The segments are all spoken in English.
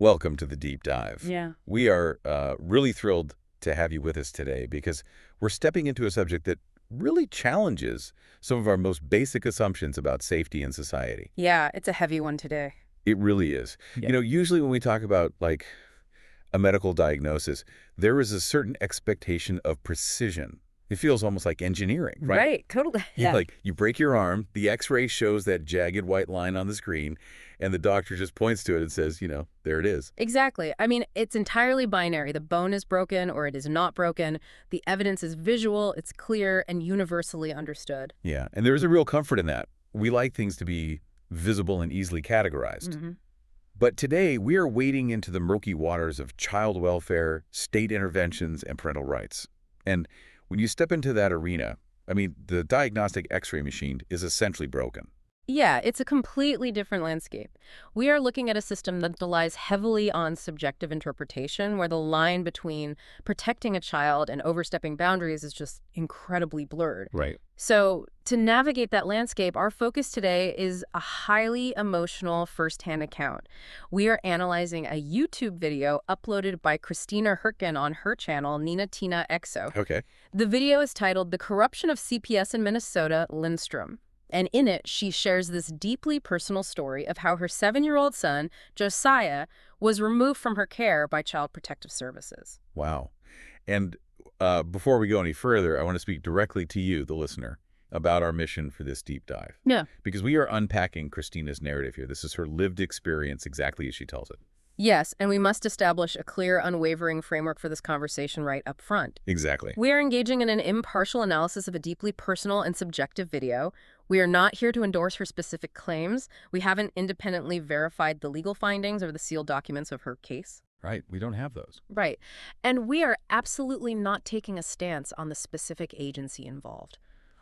Welcome to the deep dive. Yeah. We are really thrilled to have you with us today because we're stepping into a subject that really challenges some of our most basic assumptions about safety in society. Yeah, it's a heavy one today. It really is. Yeah. You know, usually when we talk about, like, a medical diagnosis, there is a certain expectation of precision. It feels almost like engineering, right? Right, totally. Yeah. Like, you break your arm, the X-ray shows that jagged white line on the screen, and the doctor just points to it and says, there it is. Exactly. I mean, it's entirely binary. The bone is broken or it is not broken. The evidence is visual, it's clear, and universally understood. Yeah, and there's a real comfort in that. We like things to be visible and easily categorized. Mm-hmm. But today, we are wading into the murky waters of child welfare, state interventions, and parental rights. And when you step into that arena, I mean, the diagnostic X-ray machine is essentially broken. Yeah, it's a completely different landscape. We are looking at a system that relies heavily on subjective interpretation, where the line between protecting a child and overstepping boundaries is just incredibly blurred. Right. So to navigate that landscape, our focus today is a highly emotional firsthand account. We are analyzing a YouTube video uploaded by Christina on her channel, Nina Tina Exo. Okay. The video is titled The Corruption of CPS in Minnesota, Lindstrom. And in it, she shares this deeply personal story of how her 7-year-old son, Josiah, was removed from her care by Child Protective Services. Wow. And before we go any further, I want to speak directly to you, the listener, about our mission for this deep dive. Yeah. Because we are unpacking Christina's narrative here. This is her lived experience exactly as she tells it. Yes, and we must establish a clear, unwavering framework for this conversation right up front. Exactly. We are engaging in an impartial analysis of a deeply personal and subjective video. We are not here to endorse her specific claims. We haven't independently verified the legal findings or the sealed documents of her case. Right. We don't have those. Right. And we are absolutely not taking a stance on the specific agency involved.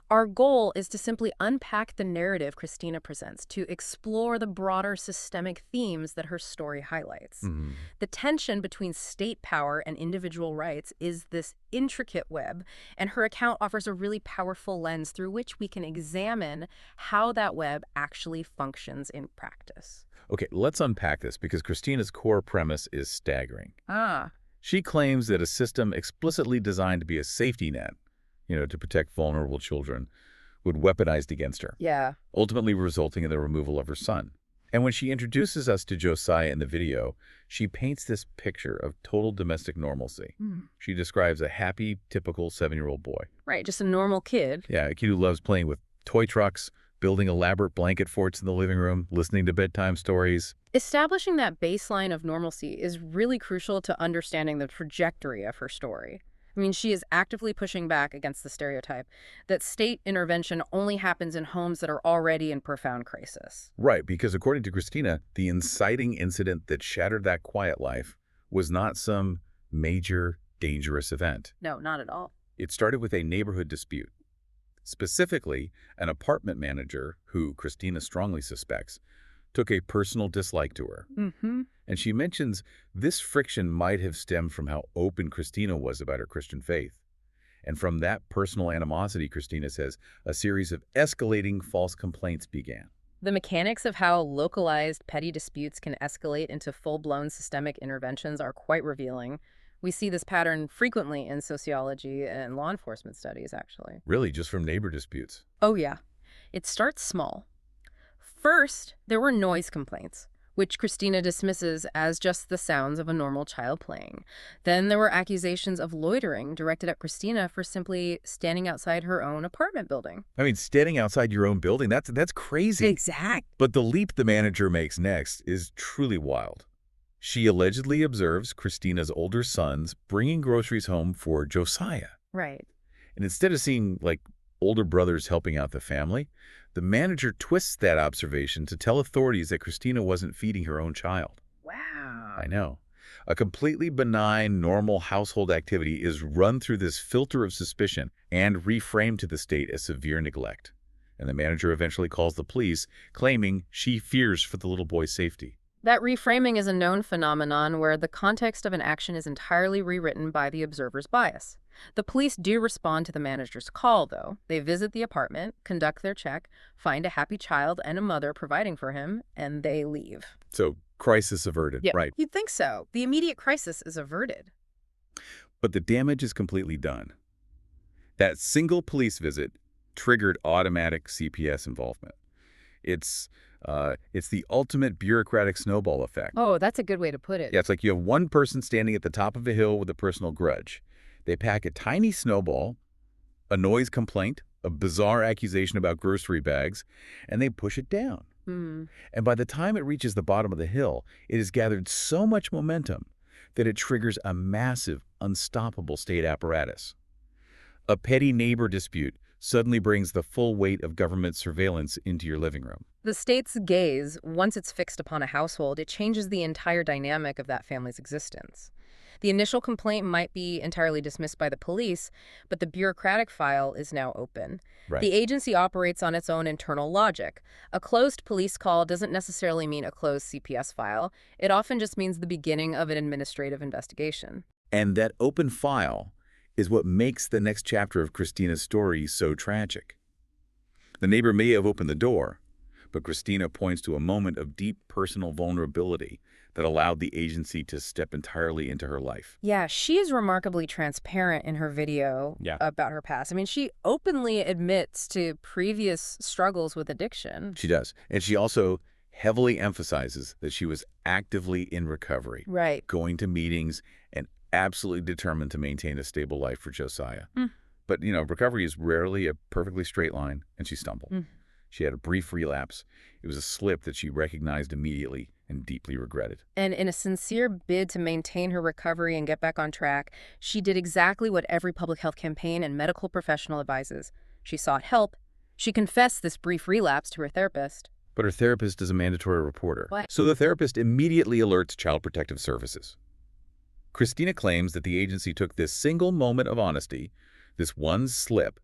Our goal is to simply unpack the narrative Christina presents, to explore the broader systemic themes that her story highlights. Mm-hmm. The tension between state power and individual rights is this intricate web, and her account offers a really powerful lens through which we can examine how that web actually functions in practice. Okay, let's unpack this because Christina's core premise is staggering. Ah. She claims that a system explicitly designed to be a safety net, to protect vulnerable children, would weaponized against her, Yeah. ultimately resulting in the removal of her son. And when she introduces us to Josiah in the video, she paints this picture of total domestic normalcy. She describes a happy, typical 7-year-old boy. Right, just a normal kid. Yeah, a kid who loves playing with toy trucks, building elaborate blanket forts in the living room, listening to bedtime stories. Establishing that baseline of normalcy is really crucial to understanding the trajectory of her story. I mean, she is actively pushing back against the stereotype that state intervention only happens in homes that are already in profound crisis. Right, because according to Christina, the inciting incident that shattered that quiet life was not some major, dangerous event. No, not at all. It started with a neighborhood dispute. Specifically, an apartment manager, who Christina strongly suspects, took a personal dislike to her. Mm-hmm. And she mentions this friction might have stemmed from how open Christina was about her Christian faith. And from that personal animosity, Christina says, a series of escalating false complaints began. The mechanics of how localized petty disputes can escalate into full-blown systemic interventions are quite revealing. We see this pattern frequently in sociology and law enforcement studies, actually. Really, just from neighbor disputes. Oh, yeah. It starts small. First, there were noise complaints, which Christina dismisses as just the sounds of a normal child playing. Then there were accusations of loitering directed at Christina for simply standing outside her own apartment building. I mean, standing outside your own building, that's crazy. Exact. But the leap the manager makes next is truly wild. She allegedly observes Christina's older sons bringing groceries home for Josiah. Right. And instead of seeing, like, older brothers helping out the family, the manager twists that observation to tell authorities that Christina wasn't feeding her own child. Wow. I know. A completely benign, normal household activity is run through this filter of suspicion and reframed to the state as severe neglect. And the manager eventually calls the police, claiming she fears for the little boy's safety. That reframing is a known phenomenon where the context of an action is entirely rewritten by the observer's bias. The police do respond to the manager's call, though. They visit the apartment, conduct their check, find a happy child and a mother providing for him, and they leave. So Crisis averted, Yeah, right. you'd think so. The immediate crisis is averted. But the damage is completely done. That single police visit triggered automatic CPS involvement. It's the ultimate bureaucratic snowball effect. Oh, that's a good way to put it. Yeah, it's like you have one person standing at the top of a hill with a personal grudge. They pack a tiny snowball, a noise complaint, a bizarre accusation about grocery bags, and they push it down. Hmm. And by the time it reaches the bottom of the hill, it has gathered so much momentum that it triggers a massive, unstoppable state apparatus. A petty neighbor dispute suddenly brings the full weight of government surveillance into your living room. The state's gaze, once it's fixed upon a household, it changes the entire dynamic of that family's existence. The initial complaint might be entirely dismissed by the police, but the bureaucratic file is now open. Right. The agency operates on its own internal logic. A closed police call doesn't necessarily mean a closed CPS file. It often just means the beginning of an administrative investigation. And that open file is what makes the next chapter of Christina's story so tragic. The neighbor may have opened the door, but Christina points to a moment of deep personal vulnerability that allowed the agency to step entirely into her life. Yeah, she is remarkably transparent in her video about her past. I mean, she openly admits to previous struggles with addiction. She does. And she also heavily emphasizes that she was actively in recovery, Right. going to meetings, and absolutely determined to maintain a stable life for Josiah. But, recovery is rarely a perfectly straight line, and she stumbled. She had a brief relapse. It was a slip that she recognized immediately and deeply regretted. And in a sincere bid to maintain her recovery and get back on track, she did exactly what every public health campaign and medical professional advises. She sought help. She confessed this brief relapse to her therapist. But her therapist is a mandatory reporter. What? So the therapist immediately alerts Child Protective Services. Christina claims that the agency took this single moment of honesty, this one slip,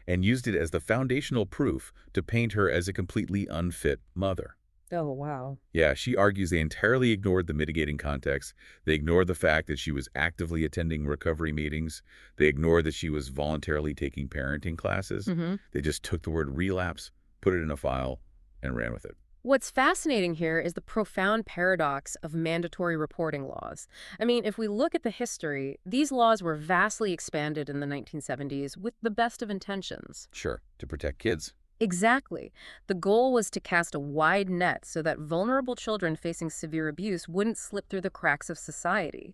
and used it as the foundational proof to paint her as a completely unfit mother. Oh, wow. Yeah, she argues they entirely ignored the mitigating context. They ignored the fact that she was actively attending recovery meetings. They ignored that she was voluntarily taking parenting classes. They just took the word relapse, put it in a file, and ran with it. What's fascinating here is the profound paradox of mandatory reporting laws. I mean, if we look at the history, these laws were vastly expanded in the 1970s with the best of intentions. Sure, to protect kids. Exactly. The goal was to cast a wide net so that vulnerable children facing severe abuse wouldn't slip through the cracks of society.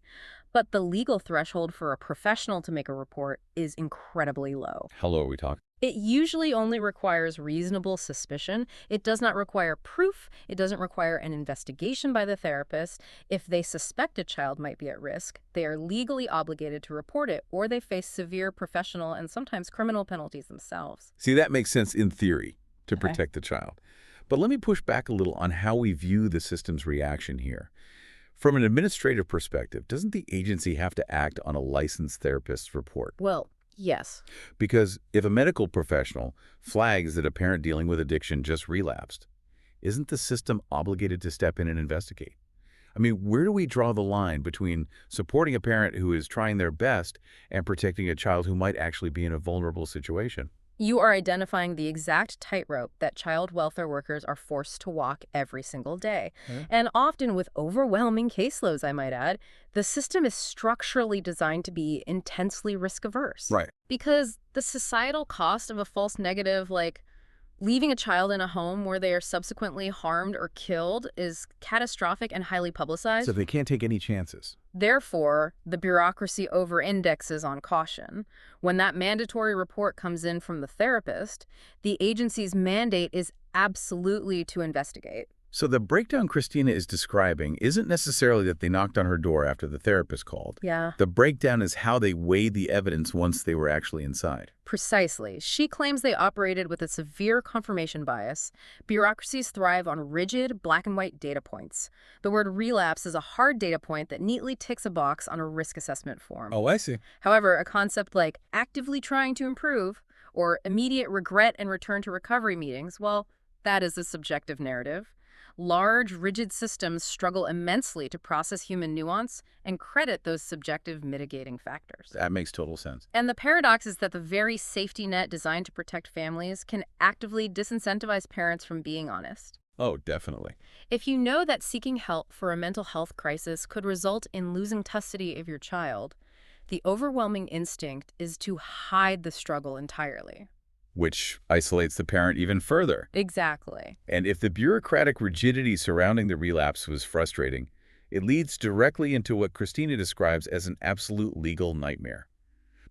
But the legal threshold for a professional to make a report is incredibly low. How low are we talking? It usually only requires reasonable suspicion. It does not require proof. It doesn't require an investigation by the therapist. If they suspect a child might be at risk, they are legally obligated to report it, or they face severe professional and sometimes criminal penalties themselves. See, that makes sense in theory, to protect the child. But let me push back a little on how we view the system's reaction here. From an administrative perspective, doesn't the agency have to act on a licensed therapist's report? Well, yes. Because if a medical professional flags that a parent dealing with addiction just relapsed, isn't the system obligated to step in and investigate? I mean, where do we draw the line between supporting a parent who is trying their best and protecting a child who might actually be in a vulnerable situation? You are identifying the exact tightrope that child welfare workers are forced to walk every single day. And often with overwhelming caseloads, I might add. The system is structurally designed to be intensely risk-averse. Right. Because the societal cost of a false negative, like leaving a child in a home where they are subsequently harmed or killed, is catastrophic and highly publicized. So they can't take any chances. Therefore, the bureaucracy over-indexes on caution. When that mandatory report comes in from the therapist, the agency's mandate is absolutely to investigate. So the breakdown Christina is describing isn't necessarily that they knocked on her door after the therapist called. Yeah. The breakdown is how they weighed the evidence once they were actually inside. Precisely. She claims they operated with a severe confirmation bias. Bureaucracies thrive on rigid, black-and-white data points. The word relapse is a hard data point that neatly ticks a box on a risk assessment form. Oh, I see. However, a concept like actively trying to improve or immediate regret and return to recovery meetings, well, that is a subjective narrative. Large, rigid systems struggle immensely to process human nuance and credit those subjective mitigating factors. That makes total sense. And the paradox is that the very safety net designed to protect families can actively disincentivize parents from being honest. Oh, definitely. If you know that seeking help for a mental health crisis could result in losing custody of your child, the overwhelming instinct is to hide the struggle entirely. Which isolates the parent even further. Exactly. And if the bureaucratic rigidity surrounding the relapse was frustrating, it leads directly into what Christina describes as an absolute legal nightmare.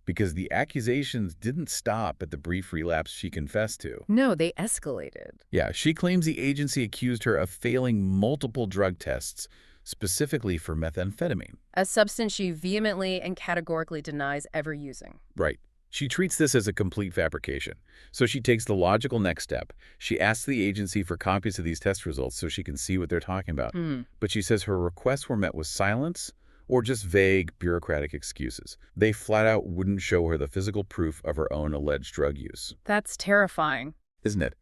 Because the accusations didn't stop at the brief relapse she confessed to. No, they escalated. Yeah, she claims the agency accused her of failing multiple drug tests, specifically for methamphetamine. A substance she vehemently and categorically denies ever using. Right. She treats this as a complete fabrication. So she takes the logical next step. She asks the agency for copies of these test results so she can see what they're talking about. But she says her requests were met with silence or just vague bureaucratic excuses. They flat out wouldn't show her the physical proof of her own alleged drug use. That's terrifying. Isn't it?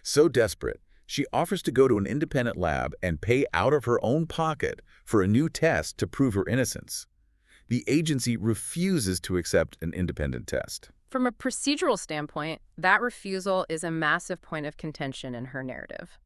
So desperate, she offers to go to an independent lab and pay out of her own pocket for a new test to prove her innocence. The agency refuses to accept an independent test. From a procedural standpoint, that refusal is a massive point of contention in her narrative.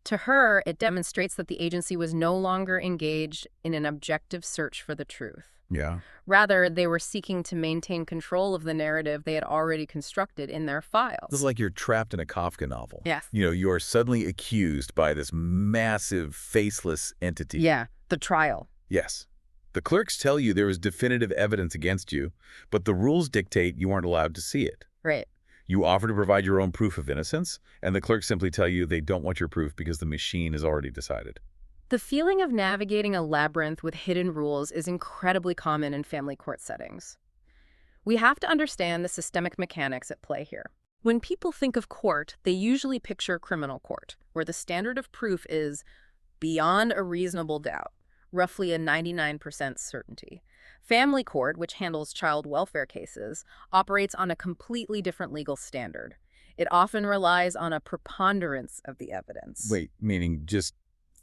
To her, it demonstrates that the agency was no longer engaged in an objective search for the truth. Yeah. Rather, they were seeking to maintain control of the narrative they had already constructed in their files. This is like you're trapped in a Kafka novel. Yes. You are suddenly accused by this massive, faceless entity. Yeah, the trial. Yes. The clerks tell you there is definitive evidence against you, but the rules dictate you aren't allowed to see it. Right. You offer to provide your own proof of innocence, and the clerks simply tell you they don't want your proof because the machine has already decided. The feeling of navigating a labyrinth with hidden rules is incredibly common in family court settings. We have to understand the systemic mechanics at play here. When people think of court, they usually picture criminal court, where the standard of proof is beyond a reasonable doubt, roughly a 99% certainty. Family court, which handles child welfare cases, operates on a completely different legal standard. It often relies on a preponderance of the evidence. Wait, meaning just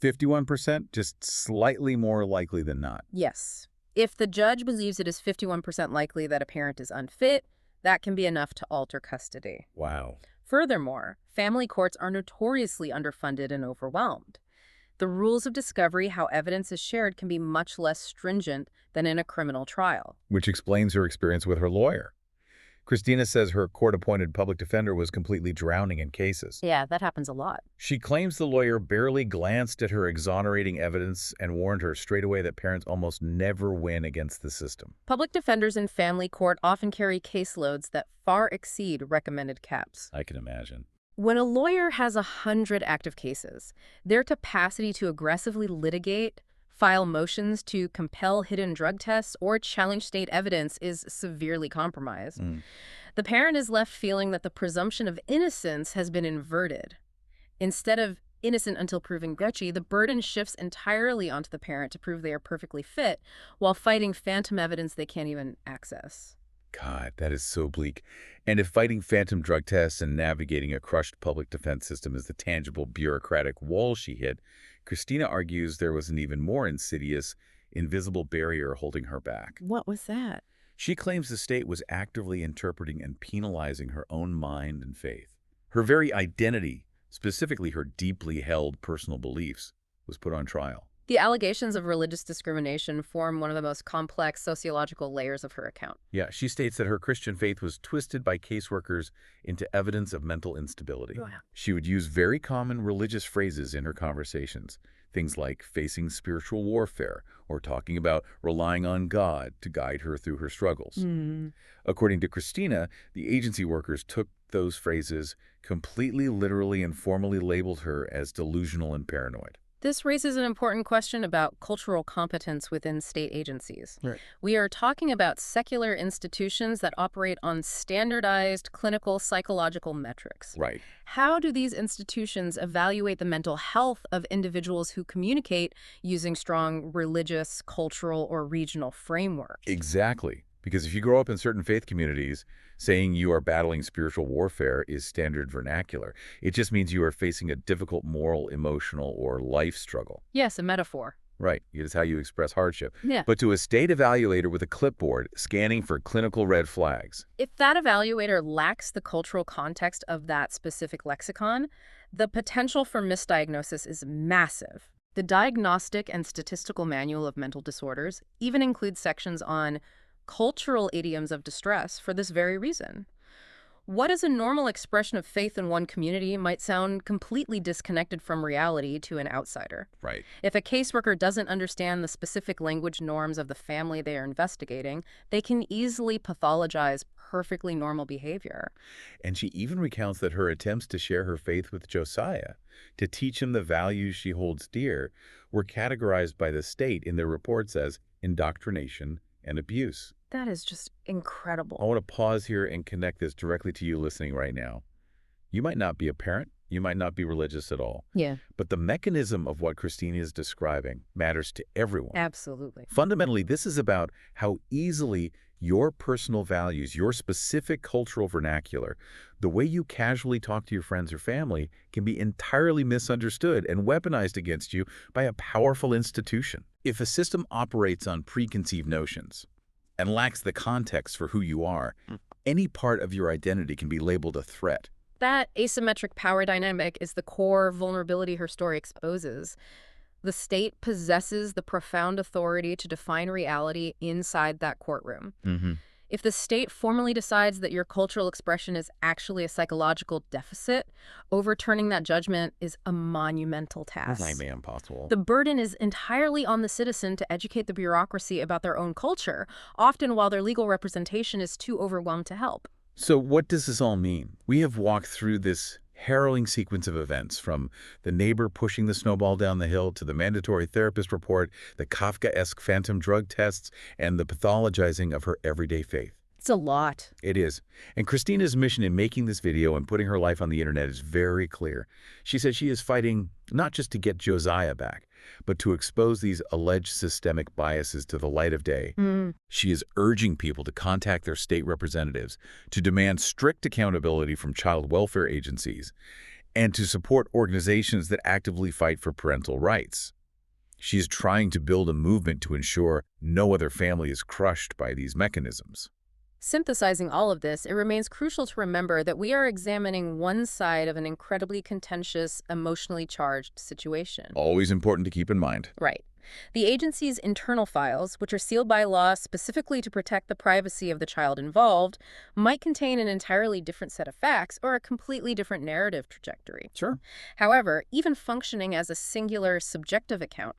51%? Just slightly more likely than not? Yes. If the judge believes it is 51% likely that a parent is unfit, that can be enough to alter custody. Wow. Furthermore, family courts are notoriously underfunded and overwhelmed. The rules of discovery, how evidence is shared, can be much less stringent than in a criminal trial. Which explains her experience with her lawyer. Christina says her court-appointed public defender was completely drowning in cases. Yeah, that happens a lot. She claims the lawyer barely glanced at her exonerating evidence and warned her straight away that parents almost never win against the system. Public defenders in family court often carry caseloads that far exceed recommended caps. I can imagine. When a lawyer has 100 active cases, their capacity to aggressively litigate, file motions to compel hidden drug tests, or challenge state evidence is severely compromised. The parent is left feeling that the presumption of innocence has been inverted. Instead of innocent until proven guilty, the burden shifts entirely onto the parent to prove they are perfectly fit while fighting phantom evidence they can't even access. God, that is so bleak. And if fighting phantom drug tests and navigating a crushed public defense system is the tangible bureaucratic wall she hit, Christina argues there was an even more insidious, invisible barrier holding her back. What was that? She claims the state was actively interpreting and penalizing her own mind and faith. Her very identity, specifically her deeply held personal beliefs, was put on trial. The allegations of religious discrimination form one of the most complex sociological layers of her account. Yeah, she states that her Christian faith was twisted by caseworkers into evidence of mental instability. Oh, yeah. She would use very common religious phrases in her conversations, things like facing spiritual warfare or talking about relying on God to guide her through her struggles. According to Christina, the agency workers took those phrases completely literally and formally labeled her as delusional and paranoid. This raises an important question about cultural competence within state agencies. Right. We are talking about secular institutions that operate on standardized clinical psychological metrics. Right. How do these institutions evaluate the mental health of individuals who communicate using strong religious, cultural, or regional frameworks? Exactly. Because if you grow up in certain faith communities, saying you are battling spiritual warfare is standard vernacular. It just means you are facing a difficult moral, emotional, or life struggle. Yes, a metaphor. Right. It is how you express hardship. Yeah. But to a state evaluator with a clipboard scanning for clinical red flags. If that evaluator lacks the cultural context of that specific lexicon, The potential for misdiagnosis is massive. The Diagnostic and Statistical Manual of Mental Disorders even includes sections on cultural idioms of distress for this very reason. What is a normal expression of faith in one community might sound completely disconnected from reality to an outsider. Right. If a caseworker doesn't understand the specific language norms of the family they are investigating, they can easily pathologize perfectly normal behavior. And she even recounts that her attempts to share her faith with Josiah, to teach him the values she holds dear, were categorized by the state in their reports as indoctrination and abuse. That is just incredible. I want to pause here and connect this directly to you listening right now. You might not be a parent, you might not be religious at all, Yeah, but the mechanism of what Christina is describing matters to everyone. absolutely. Fundamentally, this is about how easily your personal values, your specific cultural vernacular, the way you casually talk to your friends or family can be entirely misunderstood and weaponized against you by a powerful institution. If a system operates on preconceived notions and lacks the context for who you are, any part of your identity can be labeled a threat. That asymmetric power dynamic is the core vulnerability her story exposes. The state possesses the profound authority to define reality inside that courtroom. If the state formally decides that your cultural expression is actually a psychological deficit, overturning that judgment is a monumental task. That's nigh impossible. The burden is entirely on the citizen to educate the bureaucracy about their own culture, often while their legal representation is too overwhelmed to help. So what does this all mean? We have walked through this harrowing sequence of events, from the neighbor pushing the snowball down the hill to the mandatory therapist report, the Kafkaesque phantom drug tests, and the pathologizing of her everyday faith. It's a lot. It is. And Christina's mission in making this video and putting her life on the internet is very clear. She says she is fighting not just to get Josiah back, but to expose these alleged systemic biases to the light of day. She is urging people to contact their state representatives, to demand strict accountability from child welfare agencies, and to support organizations that actively fight for parental rights. She is trying to build a movement to ensure no other family is crushed by these mechanisms. Synthesizing all of this, it remains crucial to remember that we are examining one side of an incredibly contentious, emotionally charged situation. Always important to keep in mind. Right. The agency's internal files, which are sealed by law specifically to protect the privacy of the child involved, might contain an entirely different set of facts or a completely different narrative trajectory. Sure. However, even functioning as a singular subjective account,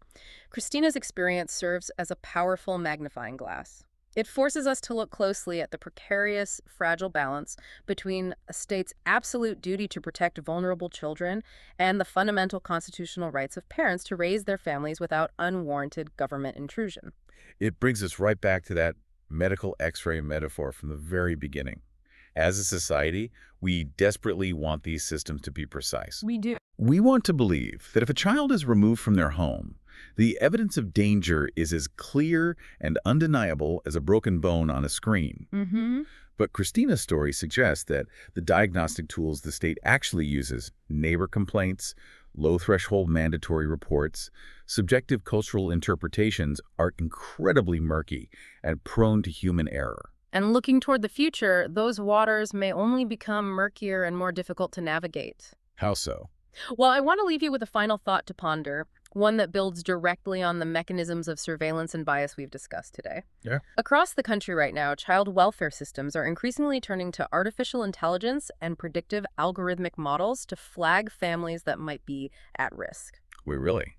Christina's experience serves as a powerful magnifying glass. It forces us to look closely at the precarious, fragile balance between a state's absolute duty to protect vulnerable children and the fundamental constitutional rights of parents to raise their families without unwarranted government intrusion. It brings us right back to that medical X-ray metaphor from the very beginning. As a society, we desperately want these systems to be precise. We do. We want to believe that if a child is removed from their home, the evidence of danger is as clear and undeniable as a broken bone on a screen. But Christina's story suggests that the diagnostic tools the state actually uses, neighbor complaints, low-threshold mandatory reports, subjective cultural interpretations, are incredibly murky and prone to human error. And looking toward the future, those waters may only become murkier and more difficult to navigate. How so? Well, I want to leave you with a final thought to ponder, one that builds directly on the mechanisms of surveillance and bias we've discussed today. Yeah. Across the country right now, child welfare systems are increasingly turning to artificial intelligence and predictive algorithmic models to flag families that might be at risk. Wait, really?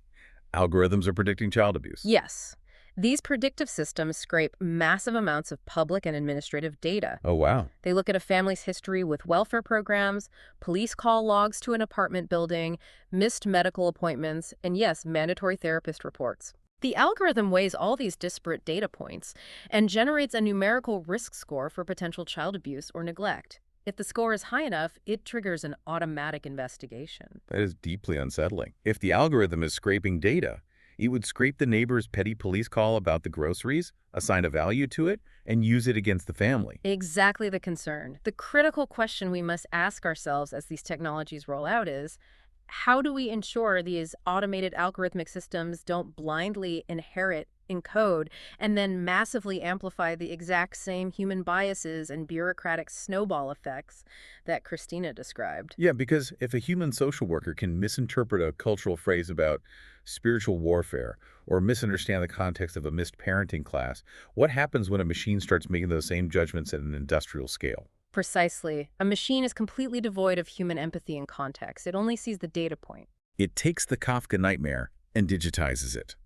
Algorithms are predicting child abuse? Yes. These predictive systems scrape massive amounts of public and administrative data. Oh, wow. They look at a family's history with welfare programs, police call logs to an apartment building, missed medical appointments, and yes, mandatory therapist reports. The algorithm weighs all these disparate data points and generates a numerical risk score for potential child abuse or neglect. If the score is high enough, it triggers an automatic investigation. That is deeply unsettling. If the algorithm is scraping data, it would scrape the neighbor's petty police call about the groceries, assign a value to it, and use it against the family. Exactly the concern. The critical question we must ask ourselves as these technologies roll out is, how do we ensure these automated algorithmic systems don't blindly inherit encode, and then massively amplify the exact same human biases and bureaucratic snowball effects that Christina described. Yeah, because if a human social worker can misinterpret a cultural phrase about spiritual warfare or misunderstand the context of a missed parenting class, what happens when a machine starts making those same judgments at an industrial scale? Precisely. A machine is completely devoid of human empathy and context. It only sees the data point. It takes the Kafka nightmare and digitizes it.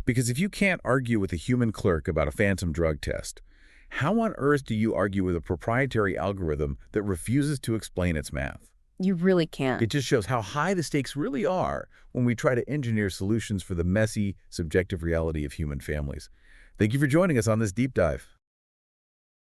Because if you can't argue with a human clerk about a phantom drug test, how on earth do you argue with a proprietary algorithm that refuses to explain its math? You really can't. It just shows how high the stakes really are when we try to engineer solutions for the messy, subjective reality of human families. Thank you for joining us on this deep dive.